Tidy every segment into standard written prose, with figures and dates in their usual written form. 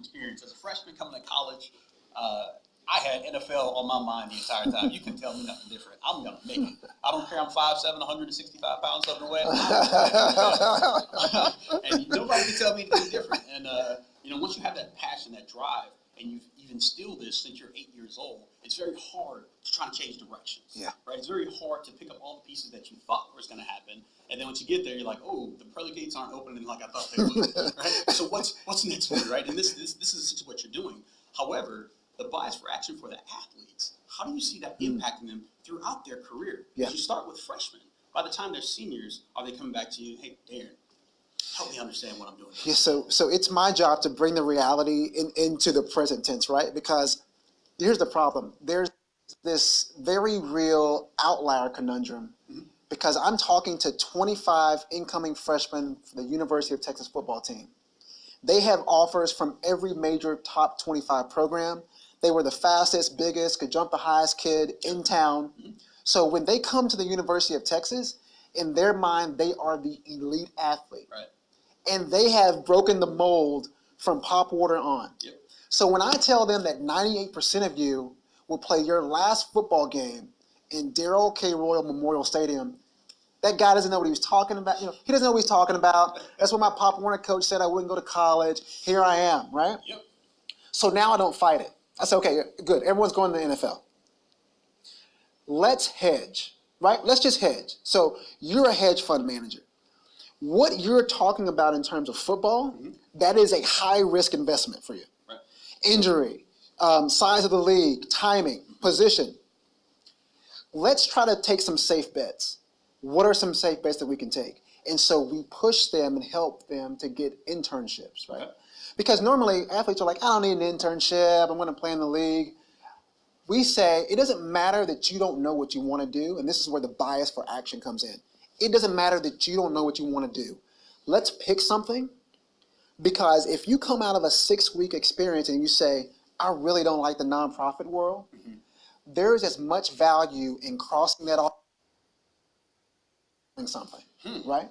experience. As a freshman coming to college, I had NFL on my mind the entire time. You can tell me nothing different. I'm going to make it. I don't care. I'm 5'7", 165 pounds soaking wet. And nobody can tell me anything different. And, once you have that passion, that drive, and you've instilled this since you're 8 years old, it's very hard to try to change directions. Yeah. Right? It's very hard to pick up all the pieces that you thought was going to happen. And then once you get there, you're like, oh, the pearly gates aren't opening like I thought they would. Right? So what's next for you, right? And this is essentially what you're doing. However, the bias for action for the athletes, how do you see that impacting them throughout their career? Yeah. You start with freshmen. By the time they're seniors, are they coming back to you, hey, Darren, help me understand what I'm doing? Yeah, so it's my job to bring the reality into the present tense, right? Because here's the problem. There's this very real outlier conundrum because I'm talking to 25 incoming freshmen for the University of Texas football team. They have offers from every major top 25 program. They were the fastest, biggest, could jump the highest kid in town. So when they come to the University of Texas, in their mind, they are the elite athlete. Right. And they have broken the mold from pop water on. Yep. So when I tell them that 98% of you will play your last football game in Darrell K. Royal Memorial Stadium, that guy doesn't know what he was talking about. He doesn't know what he's talking about. That's what my Pop Warner coach said. I wouldn't go to college. Here I am, right? Yep. So now I don't fight it. I said, okay, good. Everyone's going to the NFL. Let's hedge, right? Let's just hedge. So you're a hedge fund manager. What you're talking about in terms of football, that is a high-risk investment for you. Right. Injury, size of the league, timing, position. Let's try to take some safe bets. What are some safe bets that we can take? And so we push them and help them to get internships, right? Okay. Because normally athletes are like, I don't need an internship. I'm going to play in the league. We say it doesn't matter that you don't know what you want to do, and this is where the bias for action comes in. It doesn't matter that you don't know what you want to do. Let's pick something, because if you come out of a 6-week experience and you say, I really don't like the nonprofit world, there's as much value in crossing that off something, right?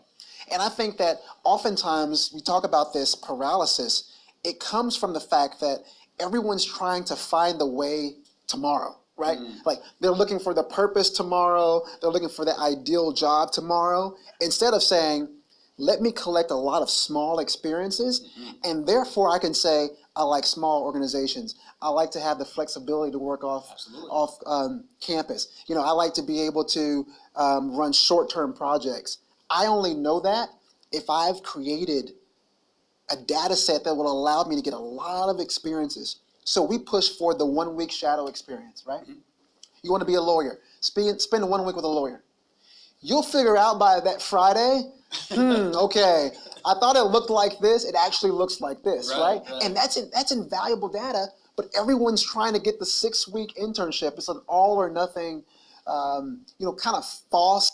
And I think that oftentimes we talk about this paralysis. It comes from the fact that everyone's trying to find the way tomorrow, right? Like they're looking for the purpose tomorrow. They're looking for the ideal job tomorrow. Instead of saying, let me collect a lot of small experiences, and therefore I can say, I like small organizations. I like to have the flexibility to work off campus. I like to be able to run short-term projects. I only know that if I've created a data set that will allow me to get a lot of experiences. So we push for the 1-week shadow experience, right? You want to be a lawyer. Spend 1 week with a lawyer. You'll figure out by that Friday, okay, I thought it looked like this. It actually looks like this, right? And that's invaluable data, but everyone's trying to get the 6-week internship. It's an all or nothing, kind of false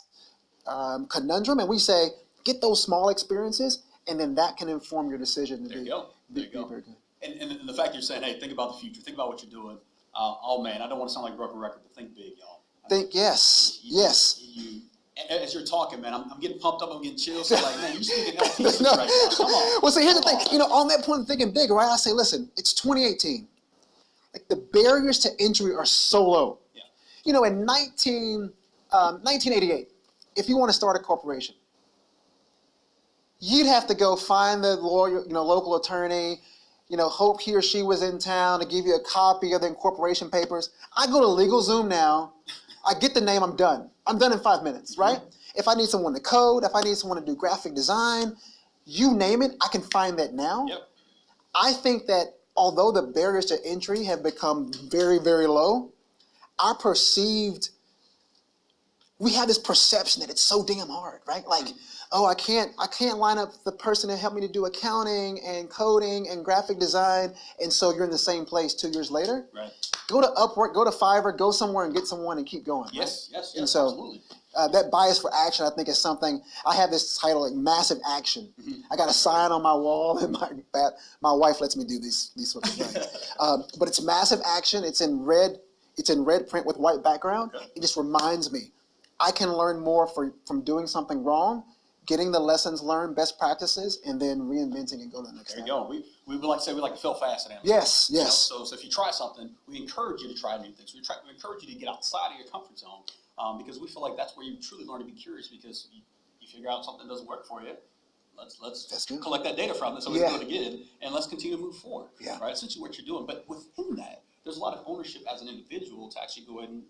conundrum. And we say, get those small experiences, and then that can inform your decision to be very good. And the fact you're saying, hey, think about the future, think about what you're doing. Oh man, I don't want to sound like broken record, but think big, y'all. Yes. As you're talking, man, I'm getting pumped up, I'm getting chills. So like, man, you're speaking health pieces right now. Come on. Well, see, here's the thing. On that point of thinking big, right? I say, listen, it's 2018. Like the barriers to entry are so low. Yeah. In 1988, if you want to start a corporation, you'd have to go find the lawyer, local attorney, hope he or she was in town to give you a copy of the incorporation papers. I go to LegalZoom now. I get the name, I'm done. I'm done in 5 minutes, right? If I need someone to code, if I need someone to do graphic design, you name it, I can find that now. Yep. I think that although the barriers to entry have become very, very low, we have this perception that it's so damn hard, right? Like, oh, I can't line up the person to help me to do accounting and coding and graphic design, and so you're in the same place 2 years later. Right. Go to Upwork, go to Fiverr, go somewhere and get someone and keep going. Yes, right? yes, and so, absolutely. That bias for action, I think, is something. I have this title, like massive action. I got a sign on my wall, and my wife lets me do these sorts of things. But it's massive action. It's in red. It's in red print with white background. Okay. It just reminds me, I can learn more from doing something wrong getting the lessons learned, best practices, and then reinventing and go to the next step. There you go. We would like to say we like to fail fast at Amazon. Yes, yes. You know? So if you try something, we encourage you to try new things. We encourage you to get outside of your comfort zone because we feel like that's where you truly learn to be curious because you figure out something doesn't work for you. Let's collect that data from it so we can do it again, and let's continue to move forward. Yeah. Right? Essentially what you're doing. But within that, there's a lot of ownership as an individual to actually go ahead and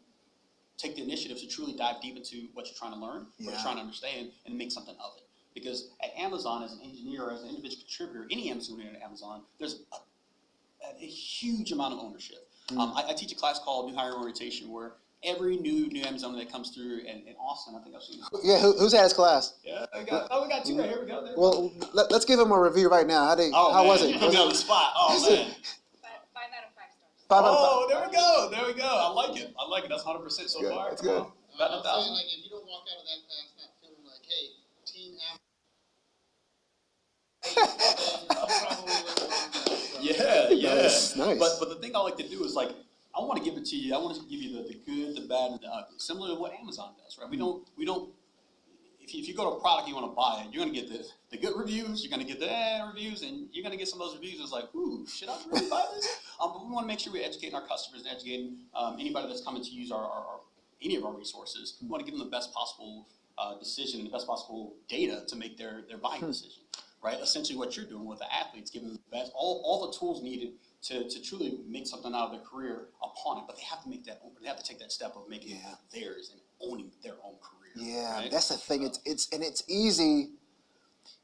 take the initiative to truly dive deep into what you're trying to learn, what you're trying to understand, and make something of it. Because at Amazon, as an engineer or as an individual contributor, any Amazonian at Amazon, there's a huge amount of ownership. I teach a class called New Hire Orientation where every new Amazonian that comes through, and in Austin, I think I've seen this. Yeah, who's had his class? Yeah, we got two right here. We go there. Well, let's give him a review right now. How was it? You on the spot. Oh, man. 5 out of 5 stars. 5 out of 5. There we go. I like it. That's 100% so far. That's good. I'm saying, like, if you don't walk out of that class not feeling like, hey, Team Yeah. Nice. But the thing I like to do is like I want to give it to you. I want to give you the good, the bad, and the ugly. Similar to what Amazon does, right? We don't. If you go to a product you want to buy it, you're going to get the good reviews. You're going to get the reviews, and you're going to get some of those reviews that's like, ooh, should I really buy this? But we want to make sure we're educating our customers and educating anybody that's coming to use any of our resources. We want to give them the best possible decision and the best possible data to make their buying decision. Right? Essentially what you're doing with the athletes, giving them the best, all the tools needed to truly make something out of their career upon it, but they have to they have to take that step of making it theirs and owning their own career. Yeah, right? that's the thing. It's easy.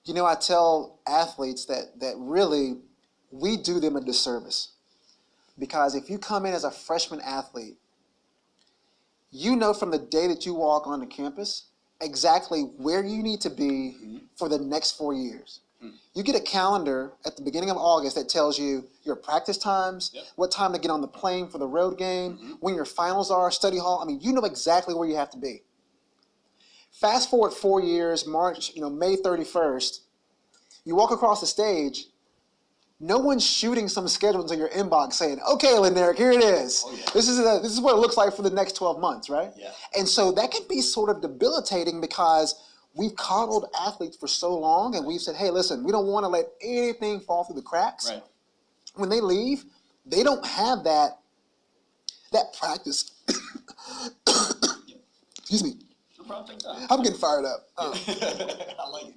You know, I tell athletes that really we do them a disservice because if you come in as a freshman athlete, you know from the day that you walk onto campus exactly where you need to be for the next 4 years. You get a calendar at the beginning of August that tells you your practice times, what time to get on the plane for the road game, when your finals are, study hall. I mean, you know exactly where you have to be. Fast forward 4 years, May 31st, you walk across the stage, no one's shooting some schedule into your inbox saying, okay, Linderick, here it is. Oh, yeah. This is what it looks like for the next 12 months, right? Yeah. And so that can be sort of debilitating because we've coddled athletes for so long and we've said, hey, listen, we don't want to let anything fall through the cracks. Right. When they leave, they don't have that practice. Excuse me. No problem, take time. I'm getting fired up. I like it.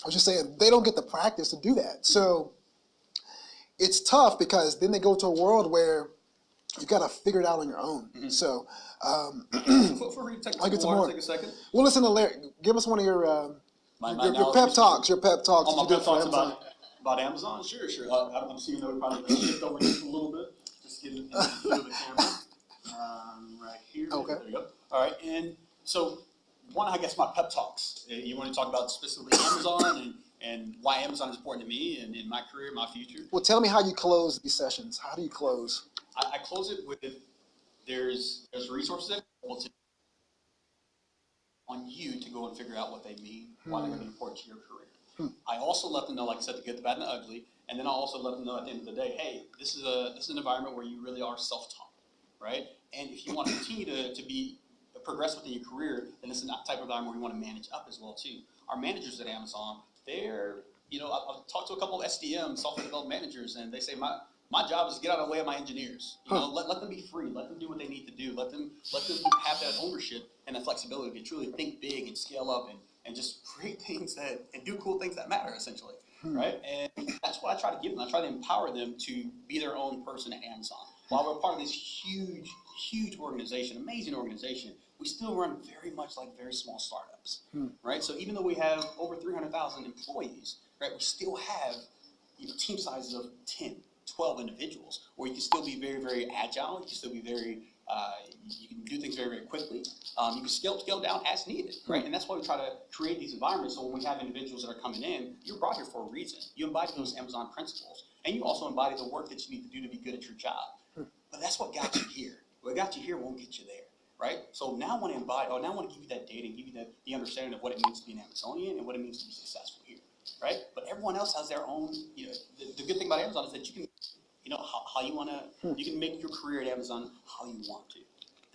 I was just saying, they don't get the practice to do that. So it's tough because then they go to a world where you got to figure it out on your own. So I'll get some more. Take a second. Well, listen to Larry. Give us one of your pep talks. Your pep talks. Oh, my pep talks about Amazon? Sure. I'm seeing that we probably shift over just a little bit. Just get into the camera. Right here. Okay. There you go. All right. And so one, I guess, my pep talks. You want to talk about specifically Amazon and why Amazon is important to me and in my career, my future? Well, tell me how you close these sessions. How do you close? I close it with there's resources available on you to go and figure out what they mean, why they're going to be important to your career. I also let them know, like I said, the good, the bad, and the ugly, and then I also let them know at the end of the day, hey, this is an environment where you really are self-taught, right? And if you want to continue to progress within your career, then this is not the type of environment where you want to manage up as well too. Our managers at Amazon, I've talked to a couple of SDM, software development managers, and they say my job is to get out of the way of my engineers. Let them be free. Let them do what they need to do. Let them have that ownership and that flexibility to truly think big and scale up and just create things and do cool things that matter, essentially, right? And that's what I try to give them. I try to empower them to be their own person at Amazon. While we're part of this huge organization, amazing organization, we still run very much like very small startups, right? So even though we have over 300,000 employees, right, we still have team sizes of 10, 12 individuals, where you can still be very, very agile. You can still be very, you can do things very, very quickly. You can scale down as needed, right? And that's why we try to create these environments. So when we have individuals that are coming in, you're brought here for a reason. You embody those Amazon principles, and you also embody the work that you need to do to be good at your job. But that's what got you here. What got you here won't get you there, right? So now I want to give you that data and give you the understanding of what it means to be an Amazonian and what it means to be successful here, right? But everyone else has their own, the good thing about Amazon is that you can, how you want to, you can make your career at Amazon how you want to.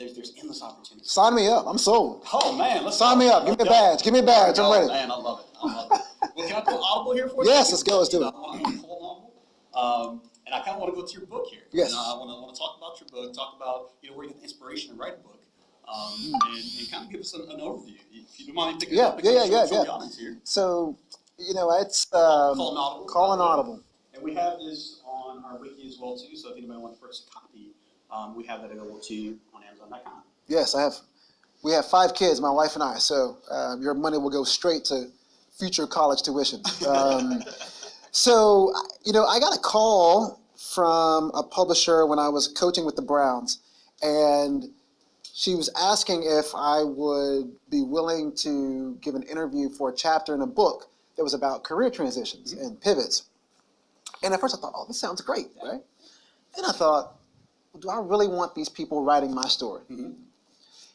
there's endless opportunities. Sign me up. I'm sold. Oh man, let's sign me up. Give me a badge. Give me a badge. I'm ready. Man, I love it. Well, can I pull Audible here for you? Yes, let's go. Let's do it. I want to pull Audible. And I kind of want to go to your book here. Yes. I want to talk about your book. Talk about where you get the inspiration to write a book. And kind of give us an overview, if you don't mind. Yeah. The audience here. So, it's Call an Audible. And we have this on our wiki as well too. So if anybody wants to purchase a copy, we have that available to you on Amazon.com. Yes, I have. We have 5 kids, my wife and I. So your money will go straight to future college tuition. So I got a call from a publisher when I was coaching with the Browns, and she was asking if I would be willing to give an interview for a chapter in a book that was about career transitions and pivots. And at first I thought, oh, this sounds great, right? And I thought, well, do I really want these people writing my story?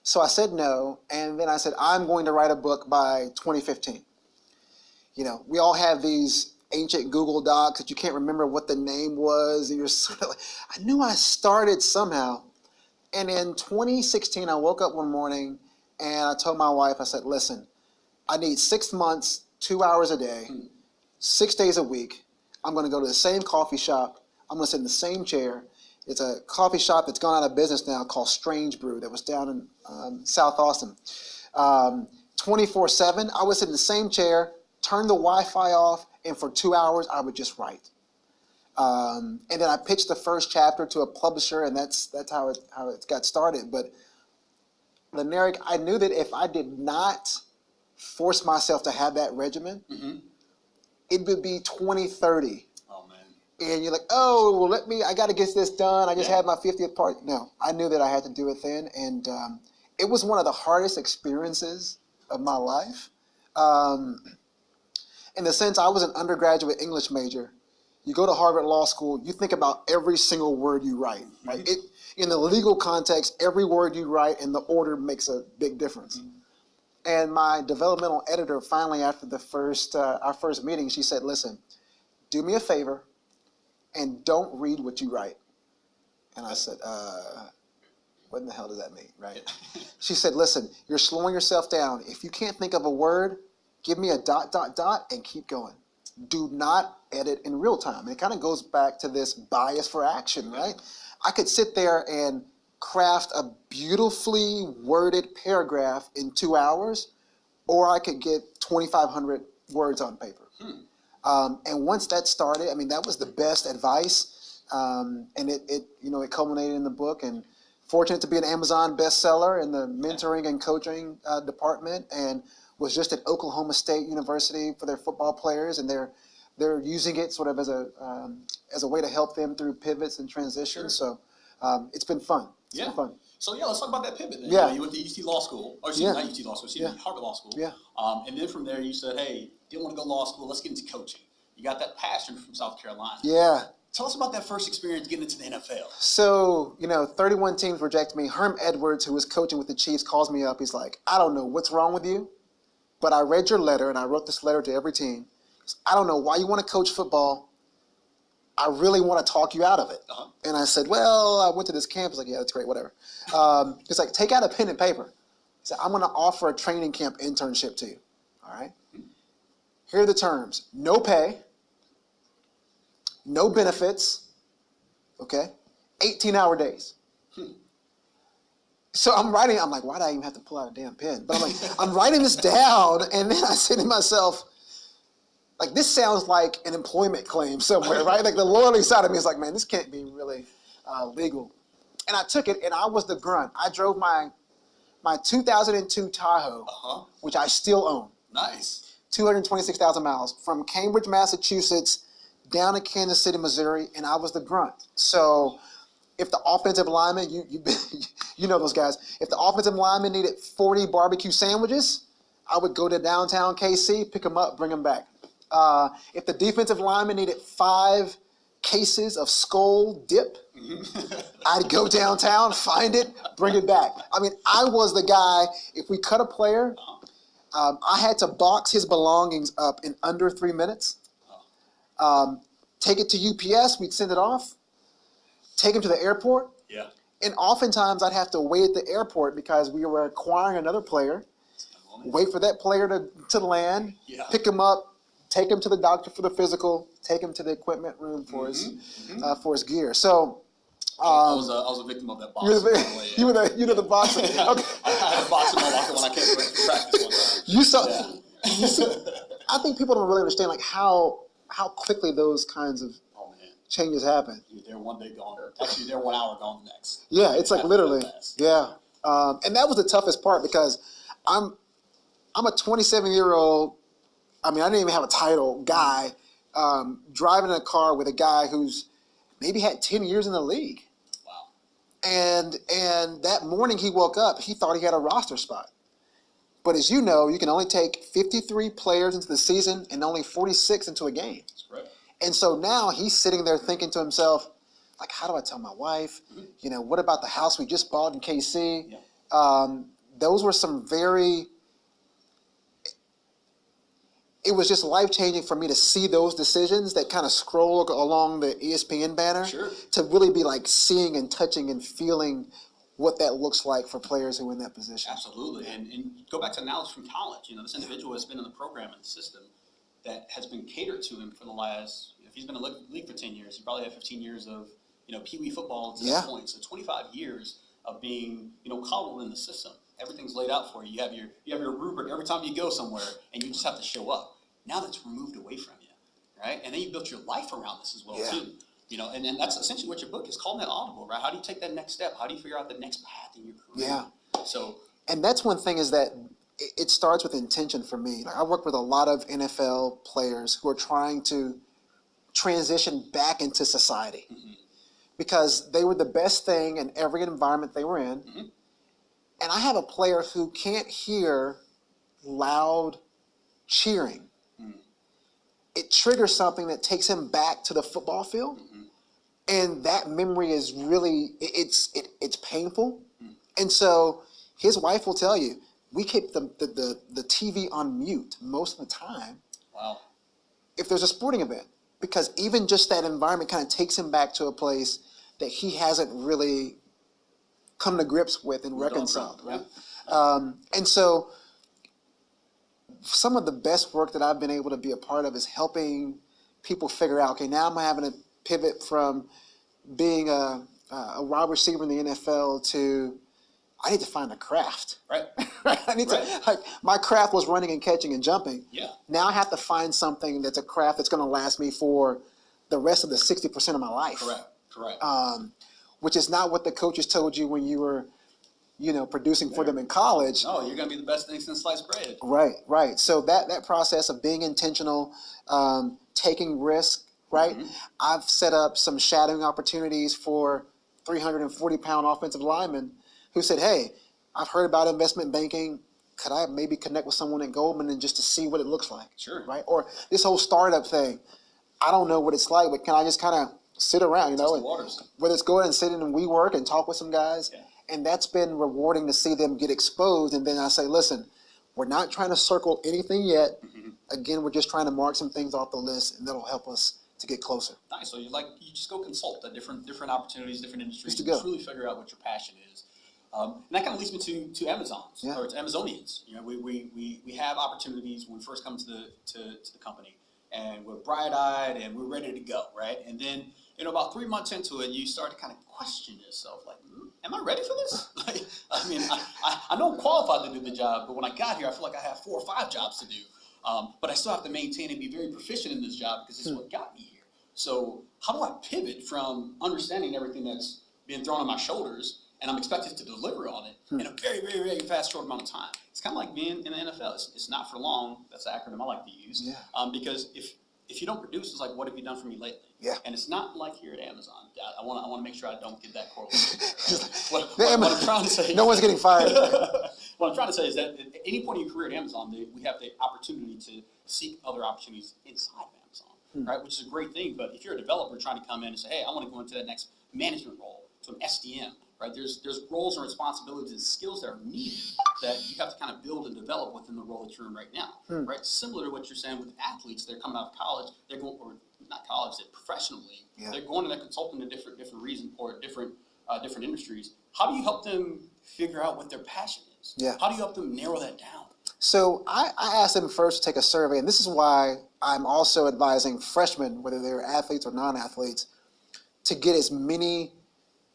So I said no, and then I said, I'm going to write a book by 2015. We all have these ancient Google Docs that you can't remember what the name was, and you're sort of like, I knew I started somehow. And in 2016, I woke up one morning and I told my wife, I said, listen, I need 6 months, 2 hours a day, 6 days a week. I'm going to go to the same coffee shop. I'm going to sit in the same chair. It's a coffee shop that's gone out of business now called Strange Brew that was down in South Austin. 24/7, I would sit in the same chair, turn the Wi-Fi off, and for 2 hours, I would just write. And then I pitched the first chapter to a publisher, and that's how it got started. But Leneric, I knew that if I did not force myself to have that regimen, it would be 2030. Oh man! And you're like, oh, well, I got to get this done. I just had my 50th party. No, I knew that I had to do it then, and it was one of the hardest experiences of my life. In the sense, I was an undergraduate English major. You go to Harvard Law School, you think about every single word you write. Right? In the legal context, every word you write and the order makes a big difference. And my developmental editor, finally, after our first meeting, she said, listen, do me a favor and don't read what you write. And I said, what in the hell does that mean, right? She said, listen, you're slowing yourself down. If you can't think of a word, give me a ... and keep going. Do not edit in real time. It kind of goes back to this bias for action, right? I could sit there and craft a beautifully worded paragraph in 2 hours, or I could get 2,500 words on paper. And once that started, that was the best advice. And it culminated in the book, and fortunate to be an Amazon bestseller in the mentoring and coaching department, and was just at Oklahoma State University for their football players, and they're using it sort of as a way to help them through pivots and transitions. So it's been fun. It's been fun. So let's talk about that pivot. Then. Yeah. You went to UT Law School, or not UT Law School, Harvard Law School. Yeah. And then from there you said, hey, didn't want to go to law school, let's get into coaching. You got that passion from South Carolina. Yeah. Tell us about that first experience getting into the NFL. So, 31 teams reject me. Herm Edwards, who was coaching with the Chiefs, calls me up. He's like, I don't know what's wrong with you, but I read your letter, and I wrote this letter to every team. I don't know why you want to coach football. I really want to talk you out of it. And I said, well, I went to this camp. He's like, yeah, that's great, whatever. He's like, take out a pen and paper. He said, I'm going to offer a training camp internship to you. All right? Here are the terms. No pay. No benefits. Okay? 18-hour days. So I'm writing, I'm like, why do I even have to pull out a damn pen? But I'm like, I'm writing this down, and then I say to myself, like, this sounds like an employment claim somewhere, right? Like, the loyalty side of me is like, man, this can't be really legal. And I took it, and I was the grunt. I drove my 2002 Tahoe, which I still own. Nice. 226,000 miles from Cambridge, Massachusetts, down to Kansas City, Missouri, and I was the grunt. So if the offensive lineman, you know those guys, if the offensive lineman needed 40 barbecue sandwiches, I would go to downtown KC, pick them up, bring them back. If the defensive lineman needed 5 cases of Skull dip, I'd go downtown, find it, bring it back. I was the guy, if we cut a player, I had to box his belongings up in under 3 minutes. Take it to UPS, we'd send it off, take him to the airport, And oftentimes I'd have to wait at the airport because we were acquiring another player, wait for that player to land, pick him up, take him to the doctor for the physical, take him to the equipment room for his gear. So I was a victim of that boxing. You were the boxer. Okay. I had a box in my locker when I came to practice one time. You saw. I think people don't really understand like how quickly those kinds of changes happen. You're there one day, gone. Actually, you're there 1 hour, gone the next. Yeah, it's like literally. Yeah, and that was the toughest part because I'm a 27-year-old. I mean, I didn't even have a title guy driving in a car with a guy who's maybe had 10 years in the league. Wow. And that morning he woke up, he thought he had a roster spot. But as you know, you can only take 53 players into the season and only 46 into a game. That's correct. And so now he's sitting there thinking to himself, like, how do I tell my wife? You know, what about the house we just bought in KC? Yeah. Those were some very... It was just life-changing for me to see those decisions that kind of scroll along the ESPN banner to really be like seeing and touching and feeling what that looks like for players who are in that position. Absolutely. And go back to knowledge from college. You know, this individual has been in the program and the system that has been catered to him for the last, if he's been in the league for 10 years, he probably had 15 years of, Pee Wee football to this point. So 25 years of being, coddled in the system. Everything's laid out for you. You have your rubric every time you go somewhere, and you just have to show up. Now that's removed away from you, right? And then you built your life around this as well, too. And that's essentially what your book is called, that audible, right? How do you take that next step? How do you figure out the next path in your career? Yeah. So, and that's one thing is that it starts with intention for me. Like, I work with a lot of NFL players who are trying to transition back into society because they were the best thing in every environment they were in. And I have a player who can't hear loud cheering. It triggers something that takes him back to the football field. And that memory is really, it's painful. And so his wife will tell you, we keep the TV on mute most of the time. Wow. If there's a sporting event, because even just that environment kind of takes him back to a place that he hasn't really come to grips with and reconciled, right? And so some of the best work that I've been able to be a part of is helping people figure out, okay, now I'm having to pivot from being a wide receiver in the NFL to I need to find a craft. Right. I need to, like, my craft was running and catching and jumping. Yeah. Now I have to find something that's a craft that's going to last me for the rest of the 60% of my life. Correct. Which is not what the coaches told you when you were, producing for them in college. No, you're going to be the best thing since sliced bread. Right. So that process of being intentional, taking risk, right? I've set up some shadowing opportunities for 340-pound offensive linemen who said, hey, I've heard about investment banking. Could I maybe connect with someone at Goldman and just to see what it looks like? Sure. Right? Or this whole startup thing. I don't know what it's like, but can I just kind of sit around, Test the waters. Whether it's go ahead and sit in and WeWork and talk with some guys. Yeah. And that's been rewarding to see them get exposed. And then I say, listen, we're not trying to circle anything yet. Again, we're just trying to mark some things off the list, and that'll help us to get closer. Nice. So you just go consult at different opportunities, different industries, Just and to go. truly figure out what your passion is. And that kind of leads me to Amazons or to Amazonians. We have opportunities when we first come to the company, and we're bright-eyed and we're ready to go, right? And then about 3 months into it, you start to kind of question yourself, like, am I ready for this? I know I'm qualified to do the job, but when I got here, I feel like I have 4 or 5 jobs to do. But I still have to maintain and be very proficient in this job because this is what got me here. So how do I pivot from understanding everything that's being thrown on my shoulders and I'm expected to deliver on it in a very, very, very fast, short amount of time? It's kind of like being in the NFL. It's not for long. That's the acronym I like to use. Yeah. Because if you don't produce, it's like, what have you done for me lately? Yeah. And it's not like here at Amazon. I want to make sure I don't get that correlation. What I'm trying to say. No one's getting fired. What I'm trying to say is that at any point in your career at Amazon, we have the opportunity to seek other opportunities inside of Amazon, right? Which is a great thing. But if you're a developer trying to come in and say, hey, I want to go into that next management role, to an SDM, right? There's roles and responsibilities and skills that are needed that you have to kind of build and develop within the role that you're in right now, right? Similar to what you're saying with athletes, they're coming out of college, they're going, or not college, they're professionally, they're going to their consultant a different reason or a different different industries. How do you help them figure out what their passion is? Yeah. How do you help them narrow that down? So I asked them first to take a survey, and this is why I'm also advising freshmen, whether they're athletes or non-athletes, to get as many,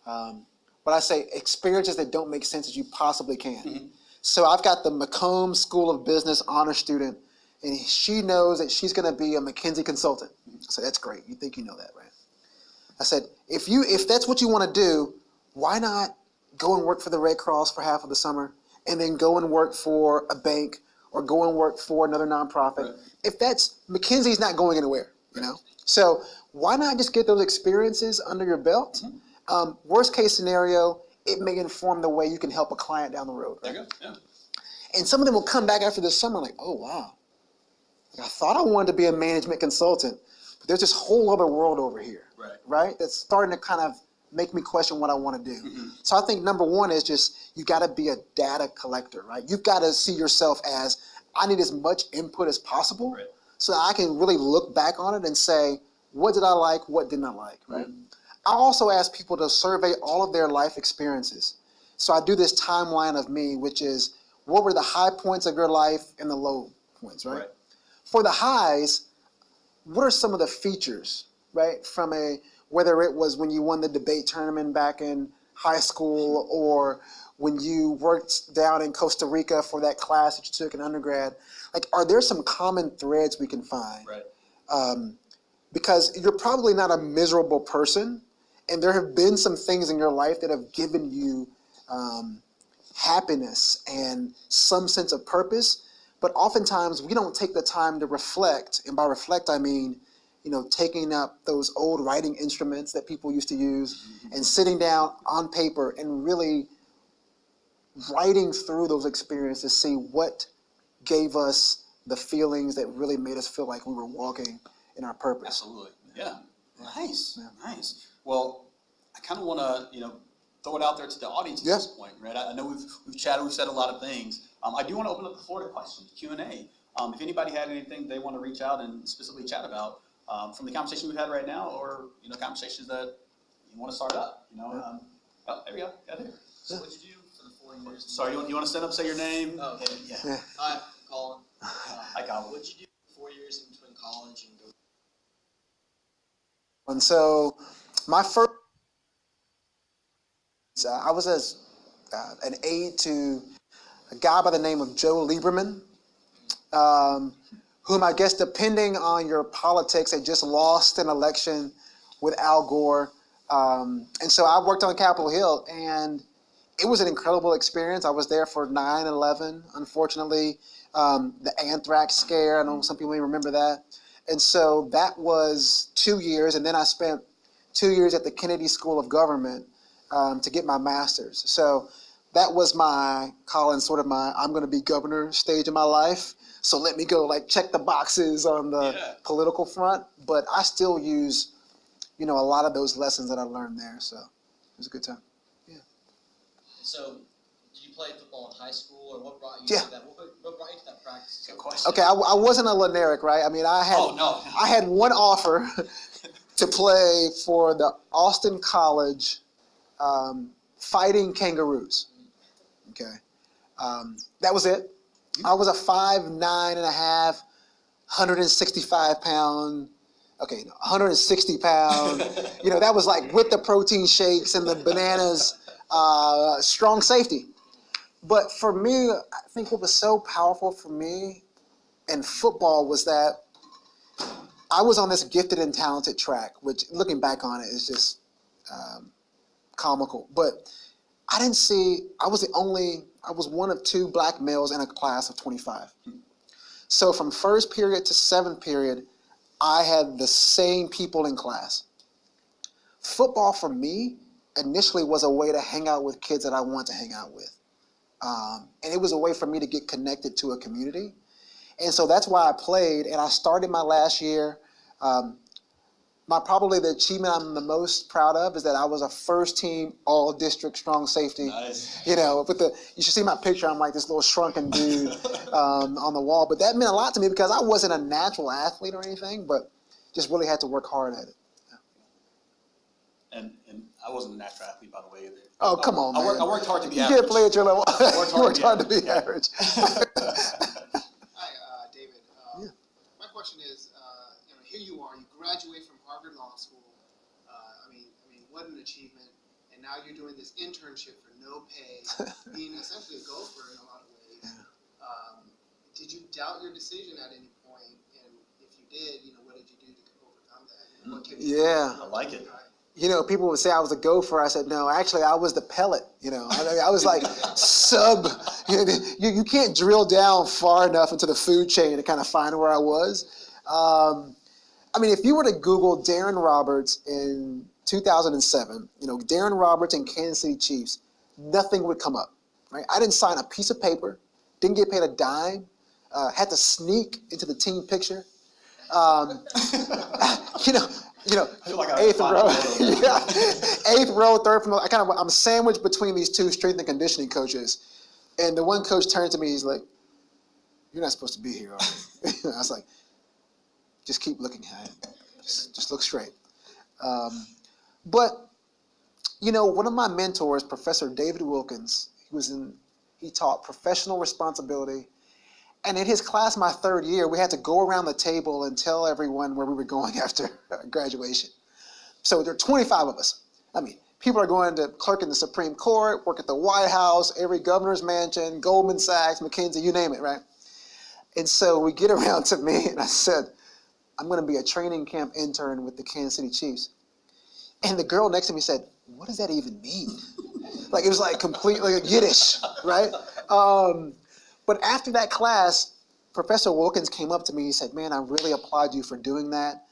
what I say, experiences that don't make sense as you possibly can. Mm-hmm. So I've got the Macomb School of Business honor student, and she knows that she's going to be a McKinsey consultant. I said, that's great. You think you know that, right? I said, if that's what you want to do, why not go and work for the Red Cross for half of the summer, and then go and work for a bank or go and work for another nonprofit? Right. If that's, McKinsey's not going anywhere, you know? So why not just get those experiences under your belt? Mm-hmm. Worst case scenario, it may inform the way you can help a client down the road. Right? There you go, yeah. And some of them will come back after the summer like, oh, wow. I thought I wanted to be a management consultant, but there's this whole other world over here, right? That's starting to kind of make me question what I want to do. Mm-hmm. So I think number one is just, you got to be a data collector, right? You've got to see yourself as, I need as much input as possible, right, so that I can really look back on it and say, what did I like, what didn't I like, right? Mm-hmm. I also ask people to survey all of their life experiences. So I do this timeline of me, which is, what were the high points of your life and the low points, right? For the highs, what are some of the features, right? From whether it was when you won the debate tournament back in high school, or when you worked down in Costa Rica for that class that you took in undergrad. Like, are there some common threads we can find? Right. Because you're probably not a miserable person, and there have been some things in your life that have given you happiness and some sense of purpose. But oftentimes we don't take the time to reflect, and by reflect I mean, you know, taking up those old writing instruments that people used to use, mm-hmm, and sitting down on paper and really writing through those experiences to see what gave us the feelings that really made us feel like we were walking in our purpose. Absolutely, yeah. Nice, nice. Well, I kind of want to, throw it out there to the audience at this point, right? I know we've chatted, we've said a lot of things. I do want to open up the floor to questions, Q&A. If anybody had anything they want to reach out and specifically chat about from the conversation we've had right now, or conversations that you want to start up, oh, there we go, got it. So what did you do for the 4 years? Sorry, you want to stand up, say your name? Oh, okay. Yeah. Hi, I'm Colin. Hi, Colin. What did you do for 4 years in between college and go? And so my first, I was an aide to a guy by the name of Joe Lieberman, whom I guess, depending on your politics, had just lost an election with Al Gore. And so I worked on Capitol Hill, and it was an incredible experience. I was there for 9/11, unfortunately, the anthrax scare. I know some people may remember that. And so that was 2 years, and then I spent 2 years at the Kennedy School of Government to get my master's. So that was my, Colin, sort of my, I'm going to be governor stage of my life. So let me go check the boxes on the political front. But I still use, a lot of those lessons that I learned there. So it was a good time. Yeah. So did you play football in high school, or what brought you to that? What brought you to that practice? Good question. Okay, I wasn't a Leneric, right? I mean, I had one offer to play for the Austin College Fighting Kangaroos. Okay, that was it. I was a 5'9.5", 165 pound. Okay, 160 pound. That was with the protein shakes and the bananas, strong safety. But for me, I think what was so powerful for me in football was that I was on this gifted and talented track, which looking back on it is just comical. But I was one of 2 black males in a class of 25. So from first period to 7th period, I had the same people in class. Football for me initially was a way to hang out with kids that I want to hang out with. And it was a way for me to get connected to a community. And so that's why I played, and I started my last year. Probably the achievement I'm the most proud of is that I was a first team all district strong safety. Nice. You should see my picture. I'm like this little shrunken dude on the wall. But that meant a lot to me because I wasn't a natural athlete or anything, but just really had to work hard at it. And I wasn't a natural athlete, by the way, either. Oh, come on, man. I worked hard to be you average. can't play at your level. You worked hard to be yeah. average. Hi, David. My question is, here you are. You graduate from Harvard Law School. I mean, what an achievement! And now you're doing this internship for no pay, being essentially a gopher in a lot of ways. Did you doubt your decision at any point? And if you did, what did you do to overcome that? What kept you I like it. People would say I was a gopher. I said, no, actually, I was the pellet. I was like you can't drill down far enough into the food chain to kind of find where I was. If you were to Google Darren Roberts in 2007, Darren Roberts and Kansas City Chiefs, nothing would come up, right? I didn't sign a piece of paper, didn't get paid a dime, had to sneak into the team picture. Eighth row, eighth row, third from the. I'm sandwiched between these two strength and conditioning coaches, and the one coach turned to me. He's like, "You're not supposed to be here, are you?" I was like, "Just keep looking at it. Just look straight." But one of my mentors, Professor David Wilkins, he taught professional responsibility. And in his class, my third year, we had to go around the table and tell everyone where we were going after graduation. So there are 25 of us. People are going to clerk in the Supreme Court, work at the White House, every governor's mansion, Goldman Sachs, McKinsey, you name it, right? And so we get around to me, and I said, I'm going to be a training camp intern with the Kansas City Chiefs. And the girl next to me said, what does that even mean? It was like completely Yiddish, right? But after that class, Professor Wilkins came up to me. He said, man, I really applaud you for doing that.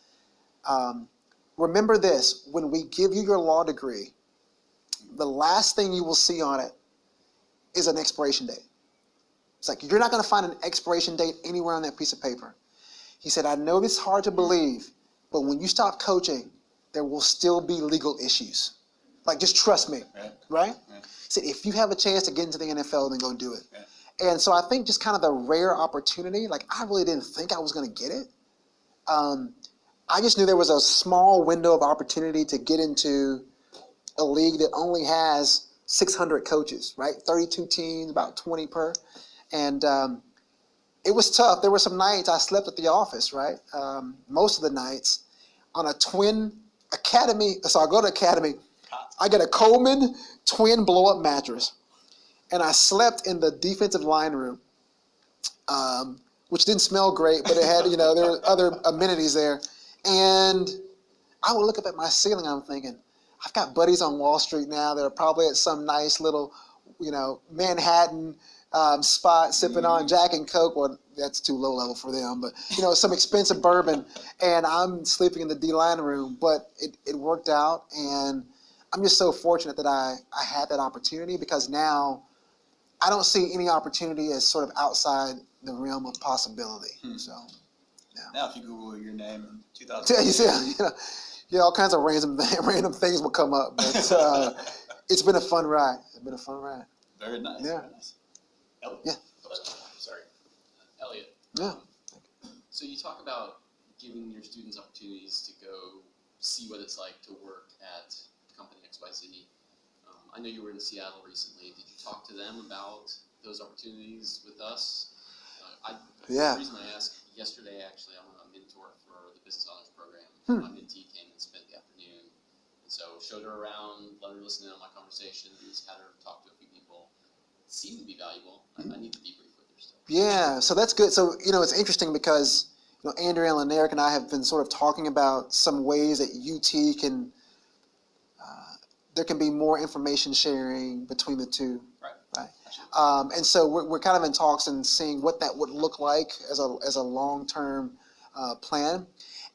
Remember this, when we give you your law degree, the last thing you will see on it is an expiration date. It's like, you're not going to find an expiration date anywhere on that piece of paper. He said, I know this is hard to believe, but when you stop coaching, there will still be legal issues. Just trust me, right? He said, if you have a chance to get into the NFL, then go do it. And so I think just kind of the rare opportunity, I really didn't think I was going to get it. I just knew there was a small window of opportunity to get into a league that only has 600 coaches, right? 32 teams, about 20 per. And it was tough. There were some nights I slept at the office, right? Most of the nights on a twin academy. So I go to academy. I get a Coleman twin blow-up mattress. And I slept in the defensive line room, which didn't smell great, but it had, there were other amenities there. And I would look up at my ceiling, I'm thinking, I've got buddies on Wall Street now that are probably at some nice little, Manhattan spot sipping on Jack and Coke. Well, that's too low level for them, but, some expensive bourbon. And I'm sleeping in the D-line room, but it worked out. And I'm just so fortunate that I had that opportunity, because now I don't see any opportunity as sort of outside the realm of possibility. So, yeah. Now, if you Google your name in 2000, you see, all kinds of random things will come up. But it's been a fun ride. Very nice. Yeah. Very nice. Elliot? Yeah. Sorry, Elliot. Yeah. So you talk about giving your students opportunities to go see what it's like to work at company XYZ. I know you were in Seattle recently. Did you talk to them about those opportunities with us? Yeah. The reason I asked, yesterday actually, I'm a mentor for the Business Honors Program. My mentee came and spent the afternoon. And so showed her around, let her listen in on my conversations, had her talk to a few people. It seemed to be valuable. I need to debrief with her still. Yeah, so that's good. So, it's interesting because, Andrea and Eric and I have been sort of talking about some ways that UT can, there can be more information sharing between the two. Right. And so we're kind of in talks and seeing what that would look like as a long-term plan.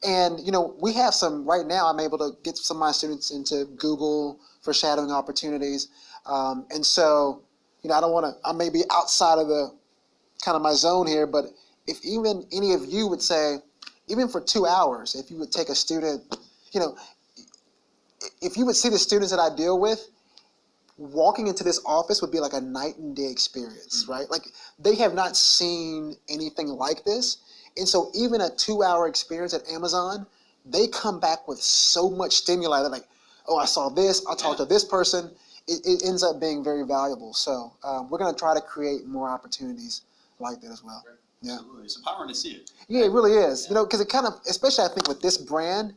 And, we have some, right now I'm able to get some of my students into Google for shadowing opportunities. And so, I don't want to, I may be outside of the kind of my zone here, but if even any of you would say, even for 2 hours, if you would take a student, if you would see the students that I deal with, walking into this office would be like a night and day experience, right? They have not seen anything like this. And so even a 2 hour experience at Amazon, they come back with so much stimuli. They're like, oh, I saw this, I talked to this person. It ends up being very valuable. So we're going to try to create more opportunities like that as well. Yeah. Absolutely. It's empowering to see it. Yeah, it really is. You know, because it kind of, especially I think with this brand,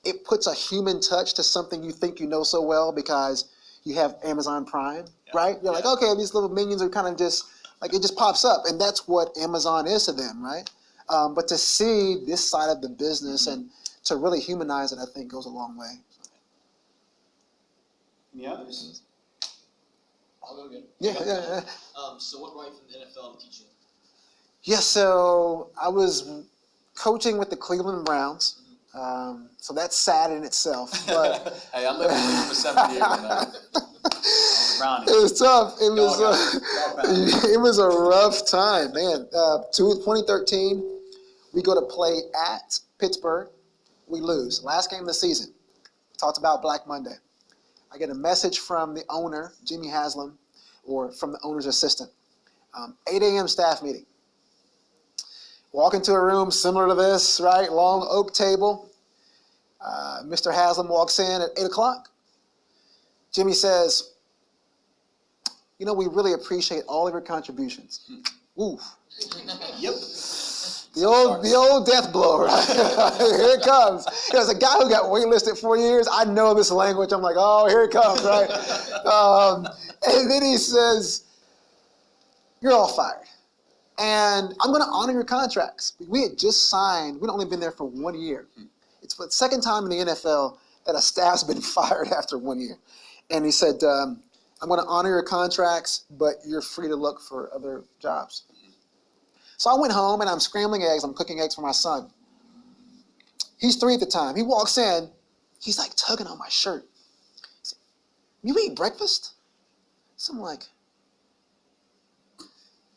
it puts a human touch to something you think you know so well because you have Amazon Prime, right? You're like, okay, these little minions are kind of just, like it just pops up. And that's what Amazon is to them, right? But to see this side of the business and to really humanize it, I think goes a long way. Any others? I'll go again. Yeah. So what brought you from the NFL to teaching? Yeah, so I was coaching with the Cleveland Browns. So that's sad in itself. But Hey, I lived in Cleveland for 7 years, man. It was tough. It was a rough time, man. 2013, we go to play at Pittsburgh. We lose. Last game of the season. Talked about Black Monday. I get a message from the owner, Jimmy Haslam, or from the owner's assistant. 8 a.m. staff meeting. Walk into a room similar to this, right? Long oak table. Mr. Haslam walks in at 8 o'clock. Jimmy says, you know, we really appreciate all of your contributions. Ooh. Yep. The old death blow, right? Here it comes. There's a guy who got waitlisted 4 years. I know this language. I'm like, oh, here it comes, right? And then he says, you're all fired. And I'm going to honor your contracts. We had just signed. We'd only been there for 1 year. It's the second time in the NFL that a staff's been fired after 1 year. And he said, I'm going to honor your contracts, but you're free to look for other jobs. So I went home and I'm scrambling eggs. I'm cooking eggs for my son. He's 3 at the time. He walks in. He's like tugging on my shirt. He said, you eat breakfast? So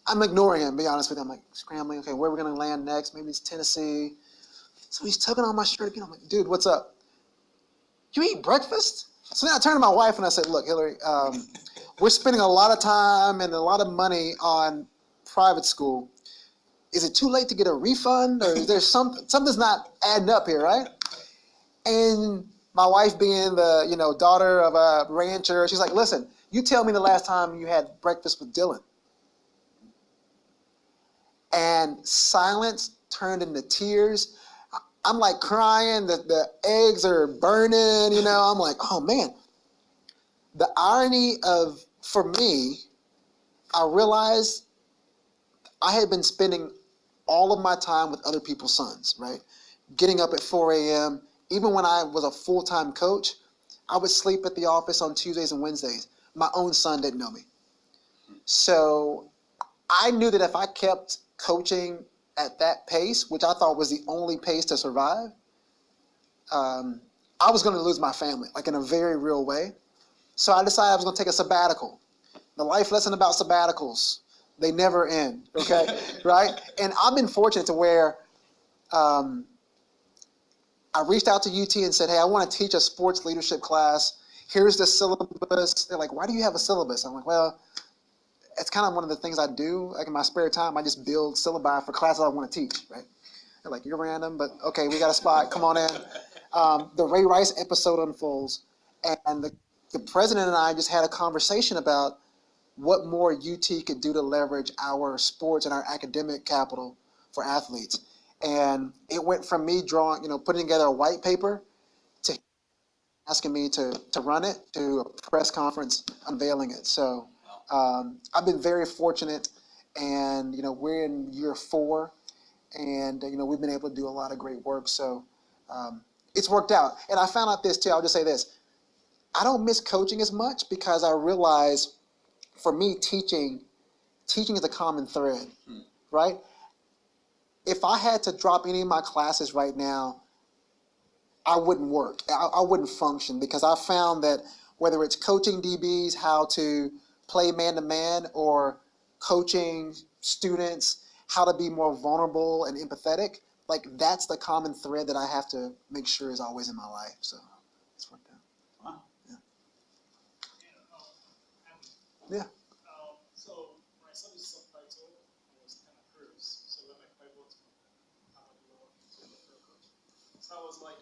I'm ignoring him, to be honest with you. I'm like scrambling. Okay, where are we going to land next? Maybe it's Tennessee. So he's tugging on my shirt again. I'm like, dude, what's up? You eat breakfast? So then I turned to my wife and I said, look, Hillary, we're spending a lot of time and a lot of money on private school. Is it too late to get a refund? Or is there something's not adding up here, right? And my wife being the daughter of a rancher, she's like, listen, you tell me the last time you had breakfast with Dylan. And silence turned into tears. I'm like crying, the eggs are burning, I'm like, oh man. The irony of, for me, I realized I had been spending all of my time with other people's sons, right? Getting up at 4 a.m. Even when I was a full-time coach, I would sleep at the office on Tuesdays and Wednesdays. My own son didn't know me. So I knew that if I kept coaching at that pace, which I thought was the only pace to survive, I was going to lose my family, like in a very real way. So I decided I was going to take a sabbatical. The life lesson about sabbaticals, they never end, okay? Right? And I've been fortunate to where I reached out to UT and said, hey, I want to teach a sports leadership class. Here's the syllabus. They're like, why do you have a syllabus? I'm like, well, it's kind of one of the things I do. Like in my spare time, I just build syllabi for classes I want to teach, right? They're like, you're random, but okay, we got a spot. Come on in. The Ray Rice episode unfolds, and the president and I just had a conversation about what more UT could do to leverage our sports and our academic capital for athletes. And it went from me putting together a white paper to asking me to run it to a press conference unveiling it. So I've been very fortunate, and we're in year 4, and we've been able to do a lot of great work. So it's worked out. And I found out this too. I'll just say this: I don't miss coaching as much because I realize, for me, teaching is a common thread, right? If I had to drop any of my classes right now, I wouldn't work. I wouldn't function, because I found that whether it's coaching DBs how to play man-to-man or coaching students how to be more vulnerable and empathetic, like that's the common thread that I have to make sure is always in my life. So it's worked out. Wow. Yeah. So when I saw this subtitle, I was kind of curious. So then I pivoted how I belong to the coach. So I was like,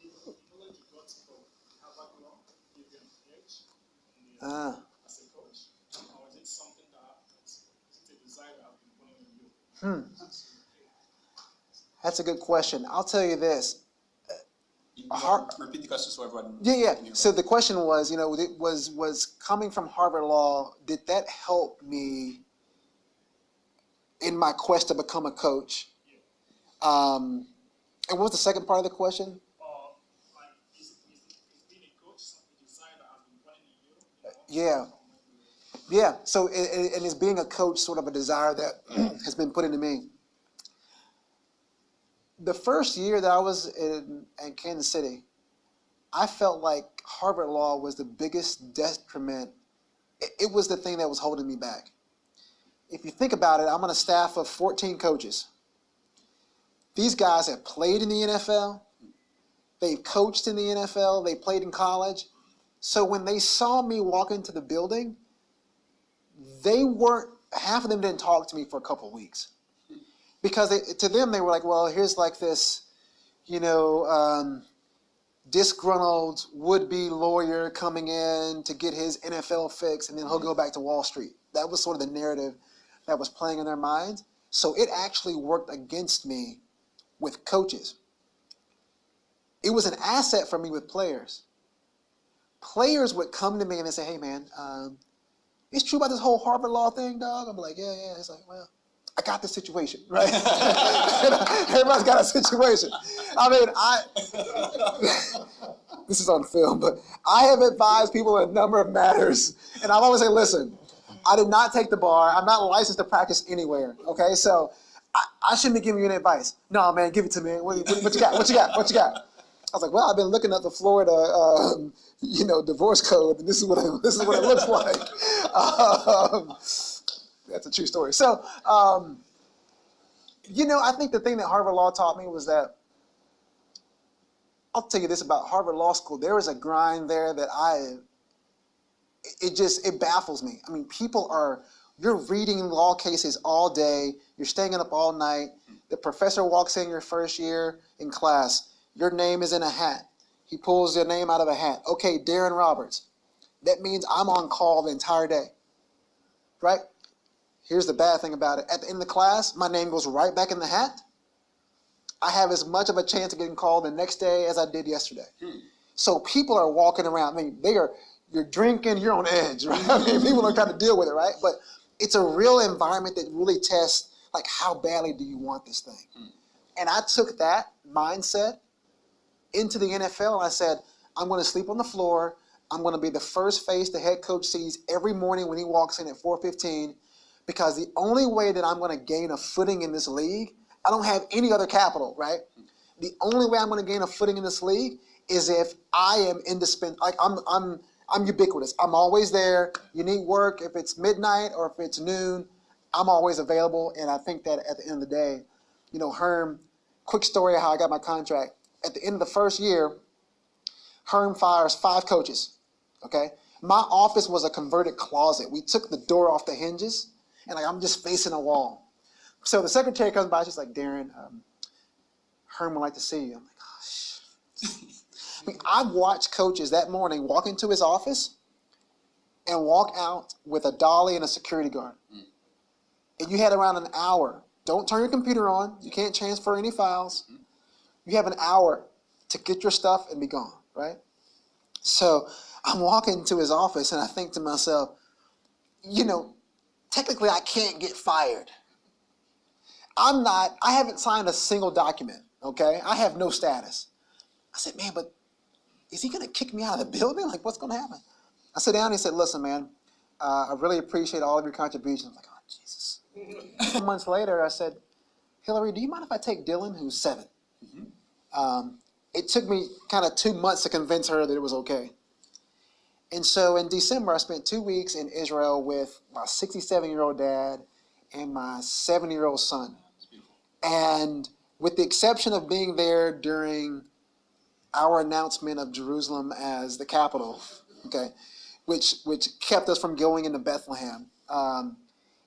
the knowledge you got from Harvard Law gave you an edge as a coach, or is it something is it a desire that has been born in you? That's a good question. I'll tell you this. Repeat the question so everyone. Yeah. So the question was, it was coming from Harvard Law. Did that help me in my quest to become a coach? And what was the second part of the question? Like, is being a coach a desire that has been born in you? Yeah. So, and is being a coach sort of a desire that has been put into me? The first year that I was in Kansas City, I felt like Harvard Law was the biggest detriment. It was the thing that was holding me back. If you think about it, I'm on a staff of 14 coaches. These guys have played in the NFL. They've coached in the NFL. They played in college. So when they saw me walk into the building, half of them didn't talk to me for a couple of weeks. Because to them, they were like, well, here's like this, disgruntled would-be lawyer coming in to get his NFL fix, and then he'll go back to Wall Street. That was sort of the narrative that was playing in their minds. So it actually worked against me with coaches. It was an asset for me with players. Players would come to me and they say, hey, man, it's true about this whole Harvard Law thing, dog? I'm like, yeah. It's like, well, I got this situation, right? Everybody's got a situation. I mean, this is on film, but I have advised people in a number of matters, and I've always said, listen, I did not take the bar. I'm not licensed to practice anywhere, okay? So I shouldn't be giving you any advice. No, man, give it to me. What you got? What you got? I was like, well, I've been looking at the Florida, divorce code, and this is what it looks like. That's a true story. So, I think the thing that Harvard Law taught me was that, I'll tell you this about Harvard Law School, there is a grind there that it baffles me. I mean, you're reading law cases all day, you're staying up all night, the professor walks in your first year in class, your name is in a hat. He pulls your name out of a hat. Okay, Darren Roberts. That means I'm on call the entire day, right? Here's the bad thing about it. At the end of the class, my name goes right back in the hat. I have as much of a chance of getting called the next day as I did yesterday. So people are walking around. I mean, you're drinking, you're on edge, right? I mean, people are trying to deal with it, right? But it's a real environment that really tests, like, how badly do you want this thing? And I took that mindset into the NFL, and I said, I'm going to sleep on the floor. I'm going to be the first face the head coach sees every morning when he walks in at 4:15, because the only way that I'm going to gain a footing in this league, I don't have any other capital, right? The only way I'm going to gain a footing in this league is if I am indispensable. Like I'm ubiquitous. I'm always there. You need work. If it's midnight or if it's noon, I'm always available. And I think that at the end of the day, Herm, quick story of how I got my contract. At the end of the first year, Herm fires 5 coaches, okay? My office was a converted closet. We took the door off the hinges, and I'm just facing a wall. So the secretary comes by, she's like, Darren, Herm would like to see you. I'm like, gosh. I mean, I watched coaches that morning walk into his office and walk out with a dolly and a security guard. And you had around an hour. Don't turn your computer on. You can't transfer any files. You have an hour to get your stuff and be gone, right? So I'm walking to his office and I think to myself, technically I can't get fired. I haven't signed a single document, okay? I have no status. I said, man, but is he going to kick me out of the building? Like, what's going to happen? I sat down and he said, listen, man, I really appreciate all of your contributions. I'm like, oh, Jesus. 2 months later, I said, Hillary, do you mind if I take Dylan, who's 7? It took me kind of 2 months to convince her that it was okay. And so in December, I spent 2 weeks in Israel with my 67-year-old dad and my 70-year-old son. And with the exception of being there during our announcement of Jerusalem as the capital, okay, which kept us from going into Bethlehem,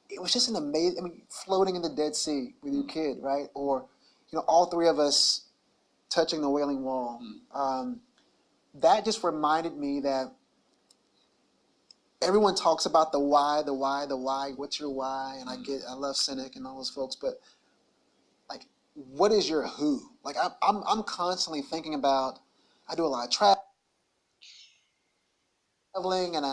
it was just an amazing, floating in the Dead Sea with your kid, right? Or, all 3 of us touching the Wailing Wall. That just reminded me that everyone talks about the why, what's your why? And I love Cynic and all those folks, but like, what is your who? Like, I'm constantly thinking about, I do a lot of traveling, and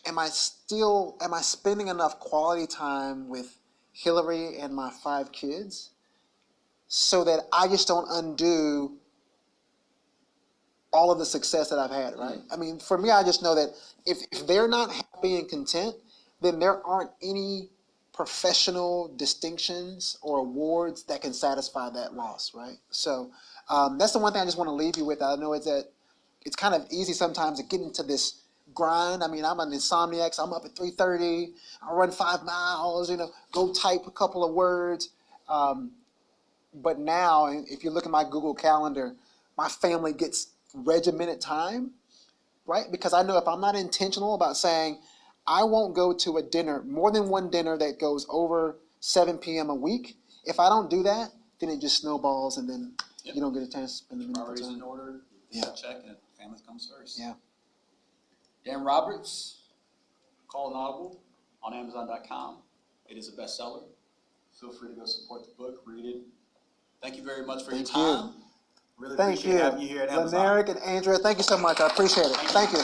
am I spending enough quality time with Hillary and my 5 kids so that I just don't undo all of the success that I've had, right? I mean, for me, I just know that if they're not happy and content, then there aren't any professional distinctions or awards that can satisfy that loss, right? So that's the one thing I just want to leave you with. I know it's kind of easy sometimes to get into this grind. I mean, I'm an insomniac, so I'm up at 3:30. I run 5 miles, go type a couple of words. But now, if you look at my Google Calendar, my family gets regimented time, right? Because I know if I'm not intentional about saying, I won't go to a dinner, more than one dinner that goes over 7 p.m. a week. If I don't do that, then it just snowballs, and then you don't get a chance to spend the minute. Priorities in order, check, and family comes first. Yeah. Dan Roberts, Call an Audible on Amazon.com. It is a bestseller. Feel free to go support the book, read it. Thank you very much for your time. Really appreciate having you here at Amazon. Leneric and Andrea, thank you so much. I appreciate it. Thank you.